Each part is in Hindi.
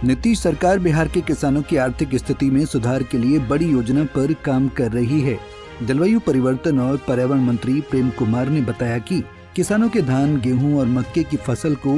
नीतीश सरकार बिहार के किसानों की आर्थिक स्थिति में सुधार के लिए बड़ी योजना पर काम कर रही है। जलवायु परिवर्तन और पर्यावरण मंत्री प्रेम कुमार ने बताया कि किसानों के धान, गेहूं और मक्के की फसल को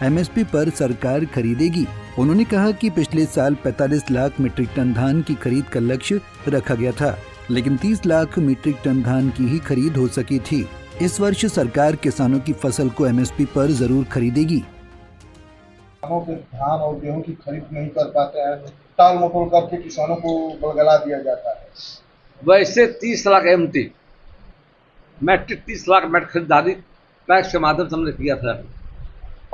एमएसपी पर सरकार खरीदेगी। उन्होंने कहा कि पिछले साल 45 लाख मीट्रिक टन धान की खरीद का लक्ष्य रखा गया था, लेकिन 30 लाख मीट्रिक टन धान की ही खरीद हो सकी थी। इस वर्ष सरकार किसानों की फसल को एमएसपी पर जरूर खरीदेगी। किसानों के धान और गेहूं की खरीद नहीं कर पाते हैं, टाल मटोल करके किसानों को बलगला दिया जाता है। वैसे 30 लाख एमटी मैट्रिक 30 लाख मैट खरीदारी पैक्स के माध्यम से हमने किया था,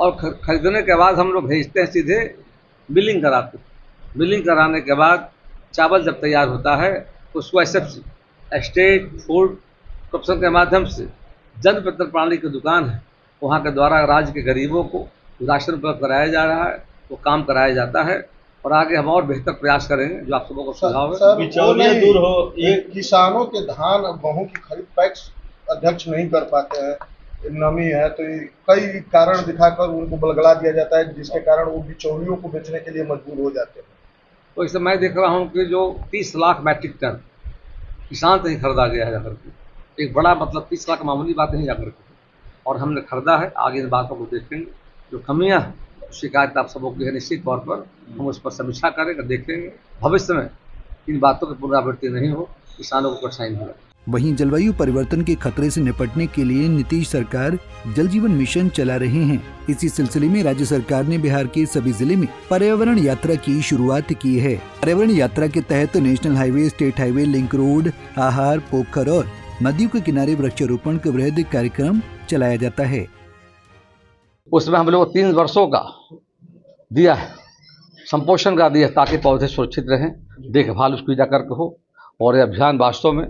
और खरीदने के बाद हम लोग भेजते हैं सीधे बिलिंग कराते। बिलिंग कराने के बाद चावल जब तैयार होता है उसको एसएफसी स्टेट फूड कॉर्पोरेशन के माध्यम से जन वितरण प्रणाली की दुकान है, वहाँ के द्वारा राज्य के गरीबों को राशन उपलब्ध कराया जा रहा है, वो काम कराया जाता है। और आगे हम और बेहतर प्रयास करेंगे, जो आप सबों को सुझाव है। बिचौलिए दूर हो। ये किसानों के धान और गेहूं की खरीद पैक्स अध्यक्ष नहीं कर पाते हैं, नमी है, तो कई कारण दिखाकर उनको बलगला दिया जाता है, जिसके कारण वो बिचौलियों को बेचने के लिए मजबूर हो जाते हैं। तो इस मैं देख रहा हूँ कि जो 30 लाख मैट्रिक टन किसान से ही खरीदा गया है जाकर के, एक बड़ा मतलब 30 लाख मामूली बात नहीं जाकर के, और हमने खरीदा है। आगे इन बातों को देखेंगे, जो कमियाँ शिकायत आप सबों की है, निश्चित तौर पर हम उस पर समीक्षा करेंगे, देखेंगे भविष्य में इन बातों की पुनरावृत्ति नहीं हो, किसानों को कठिनाई नहीं हो। वहीं जलवायु परिवर्तन के खतरे से निपटने के लिए नीतीश सरकार जल जीवन मिशन चला रहे हैं। इसी सिलसिले में राज्य सरकार ने बिहार के सभी जिले में पर्यावरण यात्रा की शुरुआत की है। पर्यावरण यात्रा के तहत national highway, state highway, link road, आहार, पोखर और नदियों के किनारे वृक्षारोपण का वृहद कार्यक्रम चलाया जाता है। उसमें हम लोग 3 वर्षों का दिया है, संपोषण का दिया, ताकि पौधे सुरक्षित रहें, देखभाल उसकी जाकर के हो। और ये अभियान वास्तव में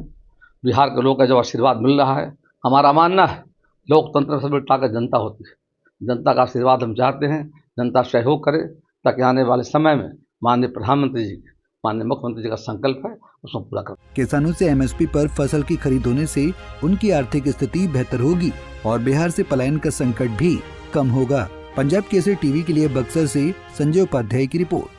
बिहार के लोगों का जो आशीर्वाद मिल रहा है, हमारा मानना है लोकतंत्र से मिलकर जनता होती है, जनता का आशीर्वाद हम चाहते हैं, जनता सहयोग करे, ताकि आने वाले समय में माननीय प्रधानमंत्री जी, माननीय मुख्यमंत्री जी का संकल्प है उसको पूरा करें। किसानों से एमएसपी पर फसल की खरीद होने से उनकी आर्थिक स्थिति बेहतर होगी और बिहार से पलायन का संकट भी कम होगा। पंजाब केसरी टीवी के लिए बक्सर से संजय उपाध्याय की रिपोर्ट।